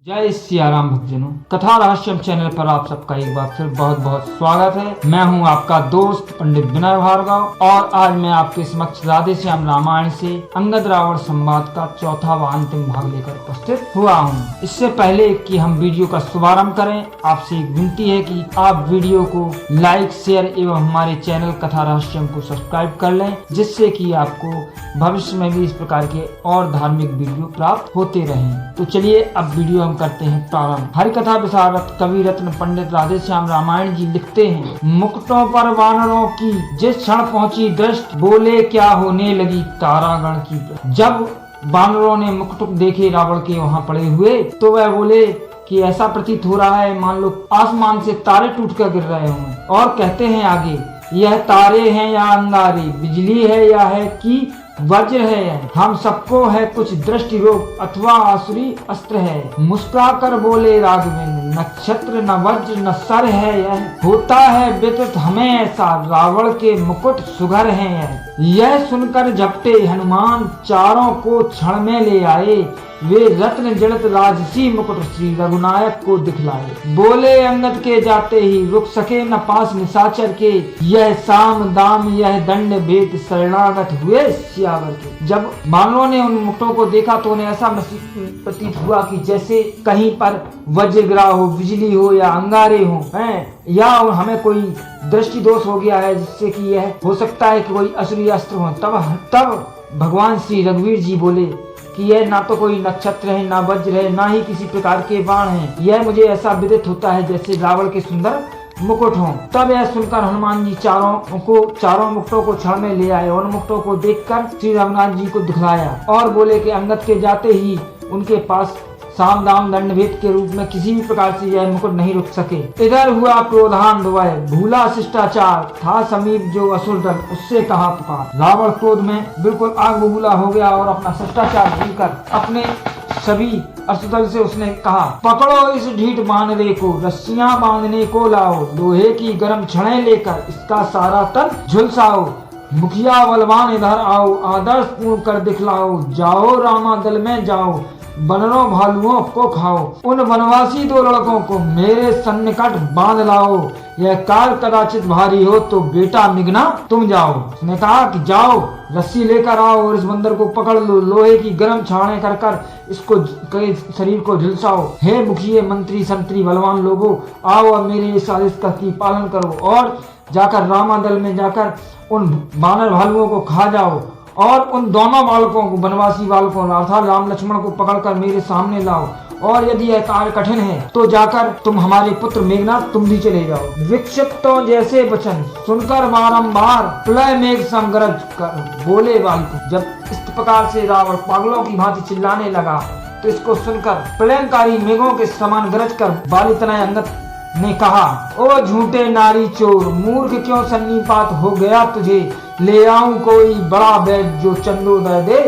जय सिया राम भक्तजनों, कथा रहस्यम चैनल पर आप सबका एक बार फिर बहुत बहुत स्वागत है। मैं हूं आपका दोस्त पंडित विनय भार्गव और आज मैं आपके समक्ष राधे श्याम रामायण से अंगद रावण संवाद का चौथा व अंतिम भाग लेकर उपस्थित हुआ हूं। इससे पहले कि हम वीडियो का शुभारंभ करें, आपसे एक विनती है कि आप वीडियो को लाइक, शेयर एवं हमारे चैनल कथा रहस्यम को सब्सक्राइब कर लें, जिससे कि आपको भविष्य में भी इस प्रकार के और धार्मिक वीडियो प्राप्त होते रहें। तो चलिए अब वीडियो हम करते हैं प्रारंभ। हरि कथा विशारद कवि रत्न पंडित राधे श्याम रामायण जी लिखते हैं, मुकुटों पर वानरों की जिस क्षण पहुंची दृष्टि, बोले क्या होने लगी तारागण की। जब वानरों ने मुकुट देखे रावण के वहाँ पड़े हुए, तो वह बोले कि ऐसा प्रतीत हो रहा है मान लो आसमान से तारे टूट कर गिर रहे हों। और कहते हैं आगे, यह तारे हैं या अंगारे, बिजली है या है कि वज्र है, हम सबको है कुछ दृष्टि रोग अथवा आसुरी अस्त्र है। मुस्कुराकर बोले राघवेंद्र, नक्षत्र न वज्र न सर है यह, होता है विदित हमें ऐसा, रावण के मुकुट सुघर है यह सुनकर झपटे हनुमान, चारों को क्षण में ले आए, वे रत्न जड़ित राजसी मुकुट श्री रघुनायक को दिखलाए। बोले अंगद के जाते ही रुक सके न पास निशाचर के, यह साम दाम यह दंड भेद शरणागत हुए सियावर के। जब वानरों ने उन मुकुटों को देखा तो उन्हें ऐसा प्रतीत हुआ कि जैसे कहीं पर वज्र गिरा हो, बिजली हो या अंगारे हो, या हमें कोई दृष्टि दोष हो गया है, जिससे कि यह हो सकता है कि कोई असुरी अस्त्र हो। तब भगवान श्री रघुवीर जी बोले कि यह ना तो कोई नक्षत्र है, ना वज्र है, ना ही किसी प्रकार के बाण हैं, यह मुझे ऐसा विदित होता है जैसे रावण के सुंदर मुकुट हों। तब यह सुनकर हनुमान जी चारों मुकुटों को क्षण में ले आए। उन मुकुटों को देखकर श्री रघुनाथ जी को दिखलाया और बोले कि अंगद के जाते ही उनके पास साम दाम दंड भेद के रूप में किसी भी प्रकार से यह मुकुट नहीं रुक सके। इधर हुआ क्रोधान दुवय, भूला शिष्टाचार, था समीप जो असुर दल, उससे कहा पुकार। रावण क्रोध में बिल्कुल आग बबूला हो गया और अपना शिष्टाचार भूलकर अपने सभी असुर से उसने कहा, पकड़ो इस ढीठ बानरे को, रस्सियां बांधने को लाओ, लोहे की गर्म छड़ें लेकर इसका सारा तन झुलसाओ, मुखिया बलवान इधर आओ, आदर्श पूर्ण कर दिखलाओ, जाओ रामा दल में जाओ, बनरों भालुओं को खाओ, उन वनवासी दो लड़कों को मेरे सन्निकट बांध लाओ, यह काल कदाचित भारी हो तो बेटा मिगना तुम जाओ। उसने कहा कि जाओ रस्सी लेकर आओ और इस बंदर को पकड़ लो, लोहे की गर्म छाड़ें कर कर इसको शरीर को झुलसाओ। हे मुखिए मंत्री संतरी बलवान लोगों, आओ अब मेरे इस आदेश का पालन करो और जाकर रामादल में जाकर उन बानर भालुओं को खा जाओ और उन दोनों बालकों को, वनवासी बालकों अर्थात राम लक्ष्मण को पकड़कर मेरे सामने लाओ। और यदि यह कार्य कठिन है तो जाकर तुम हमारे पुत्र मेघनाथ तुम भी चले जाओ। विक्षिप्तों जैसे वचन सुनकर बारंबार प्रलय मेघ सम गरज कर बोले बालक। जब इस प्रकार से रावण पागलों की भांति चिल्लाने लगा तो इसको सुनकर प्रलयंकारी मेघों के समान गरज कर बालितनय अंगद ने कहा, ओ झूठे नारी चोर, मूर्ख क्यों सन्नीपात हो गया तुझे, ले आऊं कोई बड़ा वैद्य जो चंदोदय दे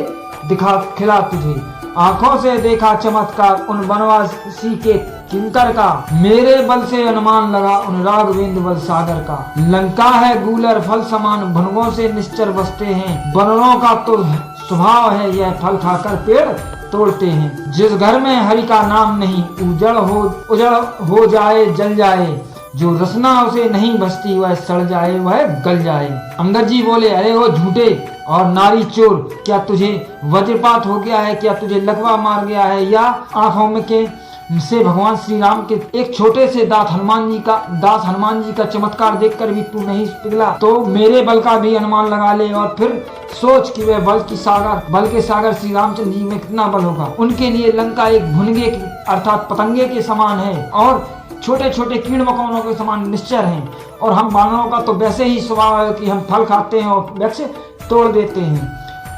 दिखा खिला तुझे। आंखों से देखा चमत्कार उन वनवासी के किंकर का, मेरे बल से अनुमान लगा उन राघवेंद्र बल सागर का। लंका है गूलर फल समान, भुनगों से निश्चर बसते हैं, बनरों का तो स्वभाव है यह फल खाकर पेड़ तोड़ते हैं। जिस घर में हरि का नाम नहीं, उजड़ हो जाए जल जाए, जो रसना उसे नहीं बसती वह सड़ जाए वह गल जाए। अंगद जी बोले, अरे वो झूठे और नारी चोर, क्या तुझे वज्रपात हो गया है, क्या तुझे लकवा मार गया है, या आंखों में के से भगवान श्री राम के एक छोटे से दास हनुमान जी का चमत्कार देखकर भी तू नहीं पिघला, तो मेरे बल का भी अनुमान लगा ले और फिर सोच कि वह बल के सागर श्री रामचंद्र जी में कितना बल होगा। उनके लिए लंका एक भुनगे अर्थात पतंगे के समान है और छोटे छोटे कीड़ मकोड़ों के समान निश्चर हैं, और हम वानरों का तो वैसे ही स्वभाव है कि हम फल खाते हैं और वृक्ष तोड़ देते हैं।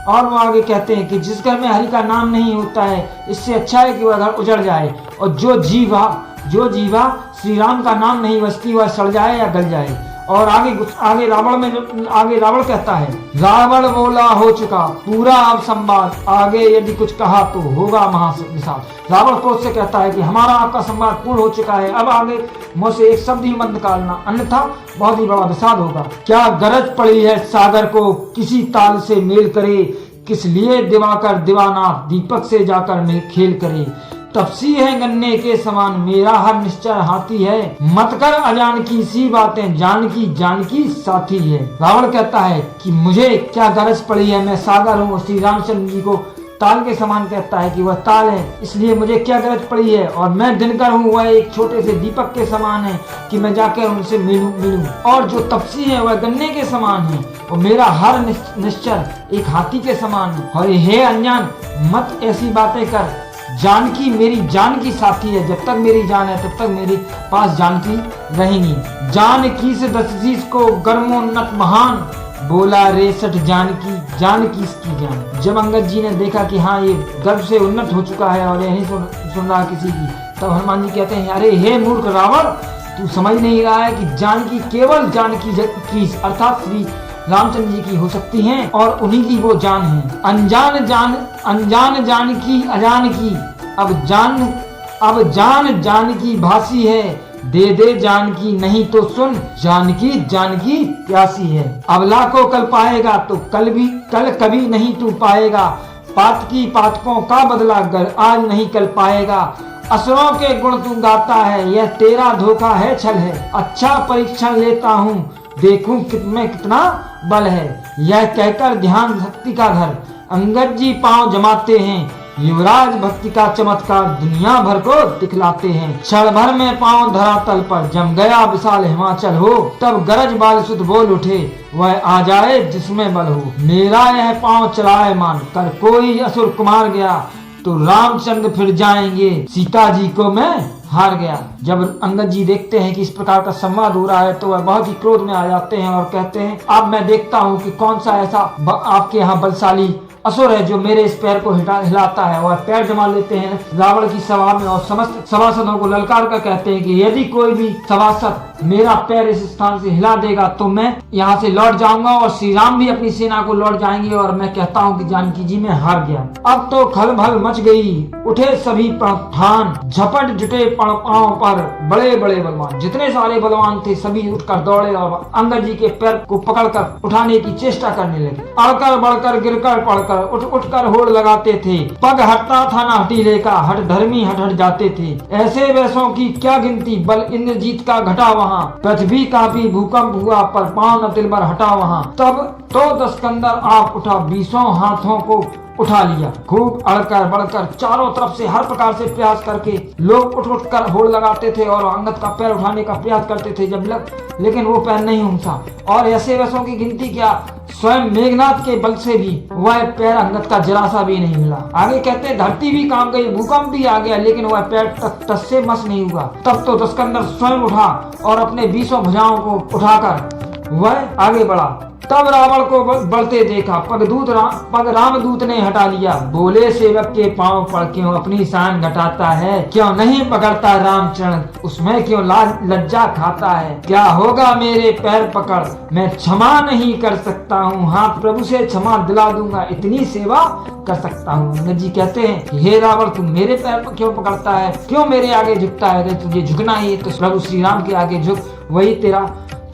और वो आगे कहते हैं कि जिस घर में हरि का नाम नहीं होता है, इससे अच्छा है कि वह घर उजड़ जाए, और जो जीवा श्री राम का नाम नहीं बसती वह सड़ जाए या गल जाए। और आगे रावण कहता है, रावण बोला हो चुका पूरा अब संवाद, आगे यदि कुछ कहा तो होगा महाविषाद। रावण क्रोध से कहता है कि हमारा आपका संवाद पूर्ण हो चुका है, अब आगे मुझसे एक शब्द ही मत निकालना, अन्यथा बहुत ही बड़ा विषाद होगा। क्या गरज पड़ी है सागर को किसी ताल से मेल करे, किस लिए दिवाकर दीवाना दीपक से जाकर मेल खेल करे। तपसी है गन्ने के समान मेरा हर निश्चय हाथी है, मत कर अजान की सी बातें जानकी साथी है। रावण कहता है कि मुझे क्या गरज पड़ी है, मैं सागर हूँ। श्री रामचंद्र जी को ताल के समान कहता है कि वह ताल है, इसलिए मुझे क्या गरज पड़ी है, और मैं दिनकर हूँ, वह एक छोटे से दीपक के समान है कि मैं जाकर उनसे मिलूं। और जो तपसी है वह गन्ने के समान है, और मेरा हर निश्चर एक हाथी के समान है। और हे अनजान, मत ऐसी बातें कर, जानकी मेरी जान की साथी है, जब तक मेरी जान है तब तक मेरे पास जानकी रहेंगी। जानकी से दशरथ को गर्मोन्नत महान, बोला रेसठ जानकी इसकी जान। जब अंगद जी ने देखा कि हाँ ये गर्व से उन्नत हो चुका है और यही सुन रहा किसी की, तब हनुमान जी कहते हैं, अरे हे मूर्ख रावण, तू समझ नहीं रहा है कि जानकी केवल जानकी की अर्थात श्री रामचंद्र जी की हो सकती हैं और उन्हीं की वो जान है। अनजान जानकी अजान की, अब जान जानकी भासी है, दे जानकी नहीं तो सुन, जानकी प्यासी है। अब लाखों कल पाएगा तो कल कभी नहीं तू पाएगा, पातकों का बदला गर आज नहीं कल पाएगा। असुरों के गुण तू गाता है, यह तेरा धोखा है छल है, अच्छा परीक्षण लेता हूँ देखूं में कितना बल है। यह कहकर ध्यान भक्ति का घर अंगद जी पांव जमाते हैं, युवराज भक्ति का चमत्कार दुनिया भर को दिखलाते हैं। क्षण भर में पांव धरातल पर जम गया विशाल हिमाचल हो, तब गरज बाल सुध बोल उठे, वह आ जाए जिसमें बल हो। मेरा यह पांव चलाए मान कर कोई असुर कुमार गया, तो रामचंद्र फिर जाएंगे सीता जी को मैं हार गया। जब अंगद जी देखते हैं कि इस प्रकार का संवाद हो रहा है तो वह बहुत ही क्रोध में आ जाते हैं और कहते हैं, अब मैं देखता हूँ कि कौन सा ऐसा आपके यहाँ बलशाली असुर है जो मेरे इस पैर को हिलाता है। वह पैर जमा लेते हैं रावण की सभा में और समस्त सभासदों को ललकार कर कहते हैं कि यदि कोई भी सभासद मेरा पैर इस स्थान से हिला देगा तो मैं यहाँ से लौट जाऊंगा, और श्री राम भी अपनी सेना को लौट जाएंगे, और मैं कहता हूँ कि जानकी जी में हार गया। अब तो खलबल मच गई, उठे सभी प्राण, झपट जुटे पांव पर बड़े बड़े बलवान। जितने सारे बलवान थे सभी उठकर दौड़े और अंगद जी के पैर को पकड़कर उठाने की चेष्टा करने लगे। अड़कर बढ़कर गिरकर पड़कर उठकर होड़ लगाते थे, पग हटता था ना हटीले का, हट धर्मी हट जाते थे। ऐसे वैसों की क्या गिनती, बल इंद्रजीत का घटा वहाँ, पृथ्वी कांपी भूकंप हुआ पर पांव न तिलबर हटा वहाँ। तब तो दस्कंदर आप उठा, 20 हाथों को उठा लिया। खूब अड़कर बढ़कर चारों तरफ से हर प्रकार से प्रयास करके लोग उठ कर होड़ लगाते थे और अंगद का पैर उठाने का प्रयास करते थे, लेकिन वो पैर नहीं उठा। और ऐसे वैसों की गिनती क्या, स्वयं मेघनाथ के बल से भी वह पैर अंगद का जरा सा भी नहीं मिला। आगे कहते हैं, धरती भी कांप गई, भूकंप भी आ गया, लेकिन वह पैर टस से मस नहीं हुआ। तब तो दस्कंदर स्वयं उठा और अपने 20 भुजाओं को उठाकर वह आगे बढ़ा। तब रावण को बढ़ते देखा, पग रामदूत ने हटा लिया। बोले सेवक के पांव पर क्यों अपनी शान घटाता है, क्यों नहीं पकड़ता रामचरण, उसमें क्यों लज्जा खाता है। क्या होगा मेरे पैर पकड़, मैं क्षमा नहीं कर सकता हूँ, हाँ प्रभु से क्षमा दिला दूंगा, इतनी सेवा कर सकता हूँ। अंगद जी कहते हैं, हे रावण तू मेरे पैर पर क्यों पकड़ता है, क्यों मेरे आगे झुकता है। अगर तुझे झुकना ही तो प्रभु श्री राम के आगे झुक, वही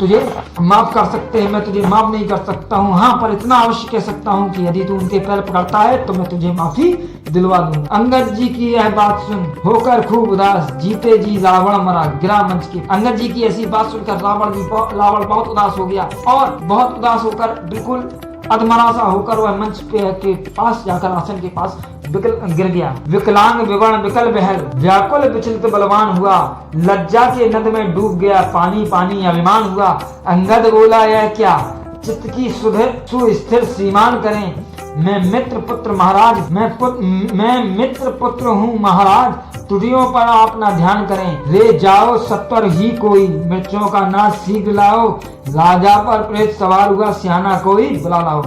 तुझे माफ कर सकते हैं, मैं तुझे माफ नहीं कर सकता हूँ। हाँ पर इतना अवश्य कह सकता हूँ कि यदि तू उनके पैर पकड़ता है तो मैं तुझे माफी दिलवा दूंगा। अंगद जी की यह बात सुन होकर खूब उदास, जीते जी रावण मरा गिरा मंच के। अंगद जी की ऐसी बात सुनकर रावण बहुत उदास हो गया और बहुत उदास होकर बिल्कुल अधमरा सा होकर वह मंच के पास जाकर आसन के पास गिर गया। विकलांग विवर्ण विकल बहल, व्याकुल विचलित बलवान हुआ, लज्जा के नद में डूब गया, पानी पानी अभिमान हुआ। अंगद बोला, यह क्या चित्त की सुस्थिर श्रीमान करें, मैं मित्र पुत्र महाराज, मैं मित्र पुत्र हूँ महाराज, तुझियों पर आप ना ध्यान करें। रे जाओ सत्वर ही कोई, मिर्चों का नाश शीघ्र लाओ, राजा पर प्रेत सवार हुआ, सियाना कोई बुला लाओ।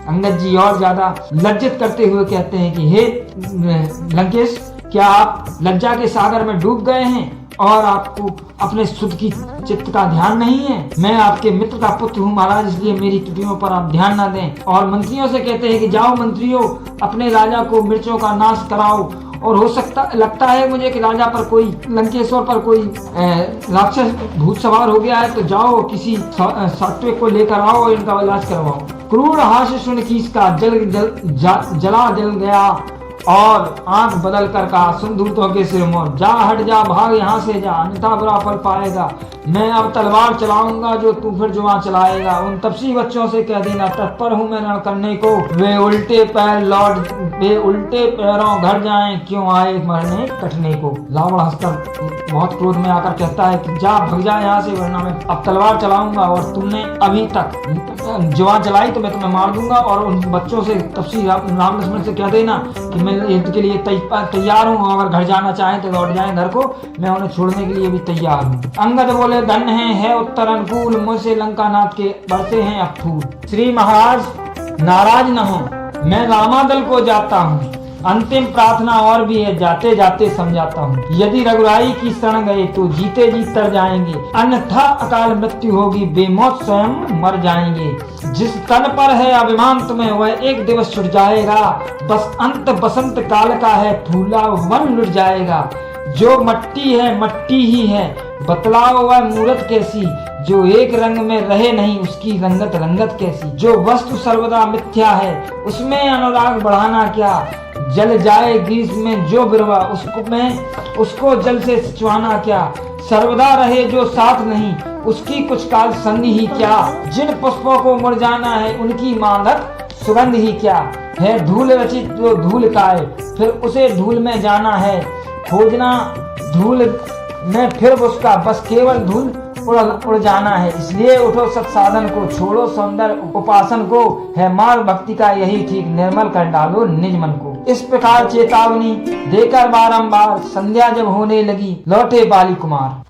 अंगद जी और ज्यादा लज्जित करते हुए कहते हैं कि हे लंकेश, क्या आप लज्जा के सागर में डूब गए हैं और आपको अपने सुध की चित्त का ध्यान नहीं है। मैं आपके मित्र का पुत्र हूँ महाराज, इसलिए मेरी त्रुटियों पर आप ध्यान न दें। और मंत्रियों से कहते हैं कि जाओ मंत्रियों, अपने राजा को मिर्चों का नाश कराओ। और हो सकता लगता है मुझे कि राजा पर कोई, लंकेश्वर पर कोई राक्षस भूत सवार हो गया है, तो जाओ किसी सात्विक को लेकर आओ और इनका इलाज करवाओ। क्रूर हास्य सुन किसका जला जल गया और आंख बदल कर कहा, सुन दूतों के सिर मोर, जा हट जा, भाग यहाँ से जा, अन्यथा बुरा फल पाएगा। मैं अब तलवार चलाऊंगा जो तू फिर जुबान चलाएगा। उन तपसी बच्चों से कह देना, तत्पर हूँ मैं रण करने को। वे उल्टे पैरों घर जाएं, क्यों आए मरने कटने को। रावण हंसकर बहुत क्रोध में आकर कहता है कि जा, भग जा यहाँ से, वरना मैं अब तलवार चलाऊंगा और तुमने अभी तक जुबान चलाई तो मैं तुम्हें मार दूंगा। और उन बच्चों से तपसी राम लक्ष्मण से कह देना कि मैं युद्ध के लिए तैयार हूँ, अगर घर जाना चाहें तो लौट जाएं घर को, मैं उन्हें छोड़ने के लिए भी तैयार हूँ। अंगद बोले, धन्य है उत्तर अनुकूल, मुझसे लंकानाथ के बरसे हैं अब फूल। श्री महाराज नाराज न हो, मैं रामादल को जाता हूँ, अंतिम प्रार्थना और भी है, जाते जाते समझाता हूँ। यदि रघुराई की शरण गए तो जीते जी तर जाएंगे, अन्यथा अकाल मृत्यु होगी, बेमौत स्वयं मर जाएंगे। जिस तन पर है अभिमान तुम्हें वह एक दिवस छुट जाएगा, बस अंत बसंत काल का है, फूला वन लुट जाएगा। जो मट्टी है मट्टी ही है, बतलाओ वह मूरत कैसी, जो एक रंग में रहे नहीं उसकी रंगत रंगत कैसी। जो वस्तु सर्वदा मिथ्या है उसमें अनुराग बढ़ाना क्या, जल जाए ग्रीष्म में जो बिरवा उसको जल से सिंचवाना क्या। सर्वदा रहे जो साथ नहीं उसकी कुछ काल संग ही क्या, जिन पुष्पों को मुरझाना है उनकी मांगत सुगंध ही क्या। है धूल रचित जो धूल खाए फिर उसे धूल में जाना है, खोजना धूल में फिर उसका बस केवल धूल उड़ जाना है। इसलिए उठो सत्साधन को, छोड़ो सौंदर्य उपासन को, है मार्ग भक्ति का यही ठीक, निर्मल कर डालो निज मन को। इस प्रकार चेतावनी देकर बारंबार संध्या जब होने लगी लौटे बाली कुमार।